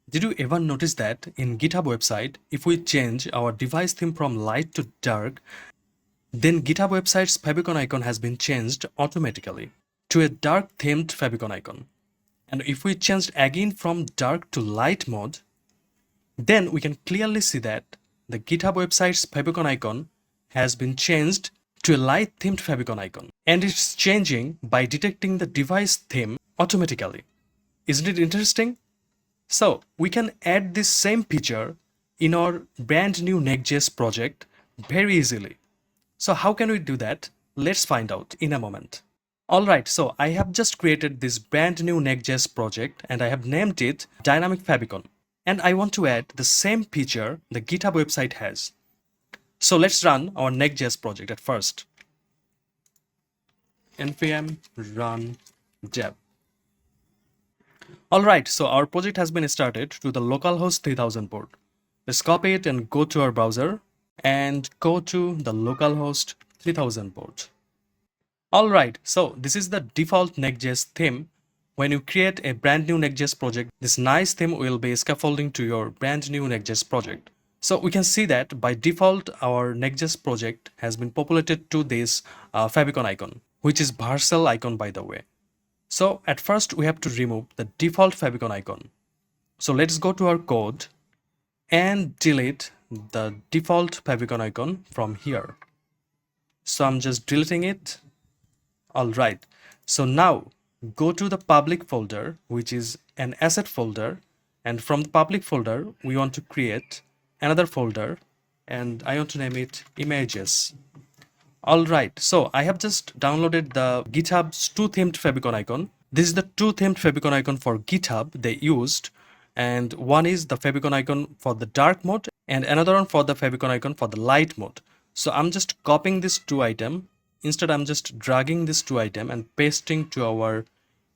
Did you ever notice that in GitHub website, if we change our device theme from light to dark, then GitHub website's favicon icon has been changed automatically to a dark themed favicon icon. And if we changed again from dark to light mode, then we can clearly see that the GitHub website's favicon icon has been changed to a light themed favicon icon. And it's changing by detecting the device theme automatically. Isn't it interesting? So we can add this same feature in our brand new Next.js project very easily. So how can we do that? Let's find out in a moment. Alright, so I have just created this brand new Next.js project and I have named it Dynamic Favicon. And I want to add the same feature the GitHub website has. So let's run our Next.js project at first. npm run dev. Alright, so our project has been started to the localhost 3000 port. Let's copy it and go to our browser and go to the localhost 3000 port. Alright, so this is the default Next.js theme. When you create a brand new Next.js project, this nice theme will be scaffolding to your brand new Next.js project. So we can see that by default, our Next.js project has been populated to this favicon icon, which is Vercel icon by the way. So at first we have to remove the default favicon icon. So let's go to our code and delete the default favicon icon from here. So I'm just deleting it. Alright, so now go to the public folder, which is an asset folder, and from the public folder we want to create another folder and I want to name it images. Alright, so I have just downloaded the GitHub's two themed favicon icon. This is the two themed favicon icon for GitHub they used, and one is the favicon icon for the dark mode and another one for the favicon icon for the light mode. So I'm just copying these two items. Instead, I'm just dragging these two items and pasting to our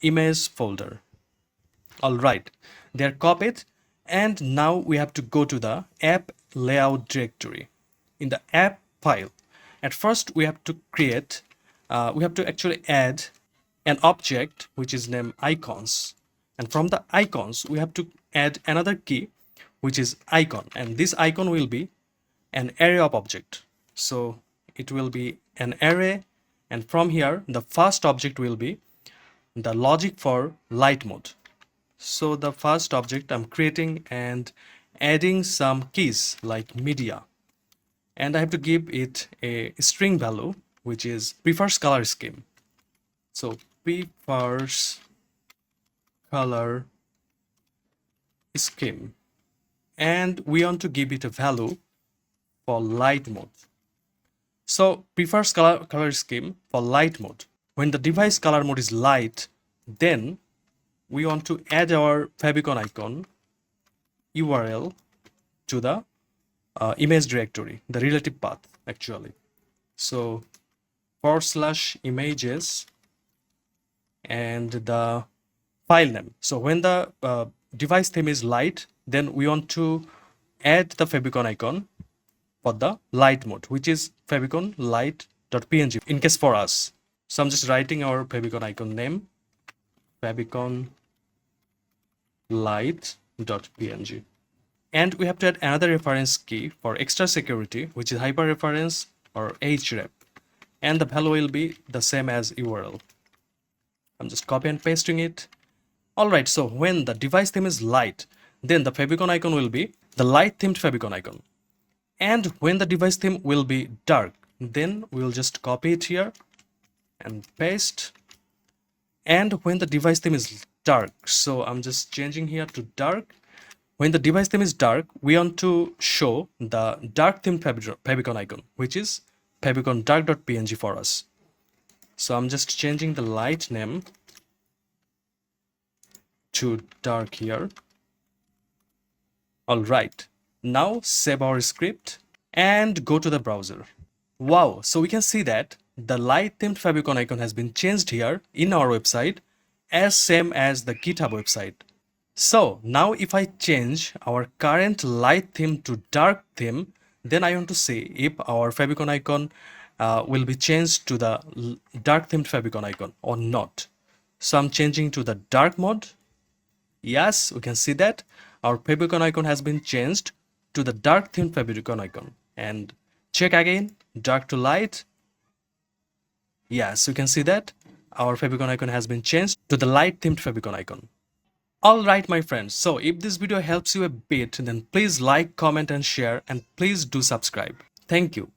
image folder. Alright, they're copied, and now we have to go to the app layout directory. In the app file, at first we have to create, we have to actually add an object which is named icons, and from the icons we have to add another key which is icon, and this icon will be an array of object. So it will be an array, and from here the first object will be the logic for light mode. So the first object I'm creating and adding some keys like media, and I have to give it a string value which is prefers color scheme. So prefers color scheme, and we want to give it a value for light mode. So prefers color scheme for light mode. When the device color mode is light, then we want to add our favicon icon URL to the image directory, the relative path actually. So /images and the file name. So when the device theme is light, then we want to add the favicon icon for the light mode, which is favicon light.png in case for us. So I'm just writing our favicon icon name, favicon light.png. And we have to add another reference key for extra security, which is hyperreference or href. And the value will be the same as URL. I'm just copy and pasting it. Alright, so when the device theme is light, then the favicon icon will be the light themed favicon icon. And when the device theme will be dark, then we'll just copy it here and paste. And when the device theme is dark, so I'm just changing here to dark. When the device theme is dark, we want to show the dark themed favicon icon, which is favicon dark.png for us. So I'm just changing the light name to dark here. Alright, now save our script and go to the browser. Wow, so we can see that the light themed favicon icon has been changed here in our website as same as the GitHub website. So now if I change our current light theme to dark theme, then I want to see if our favicon icon will be changed to the dark themed favicon icon or not. So I'm changing to the dark mode. Yes, we can see that our favicon icon has been changed to the dark themed favicon icon. And check again, dark to light. Yes, you can see that our favicon icon has been changed to the light themed favicon icon. Alright my friends, so if this video helps you a bit, then please like, comment and share, and please do subscribe. Thank you.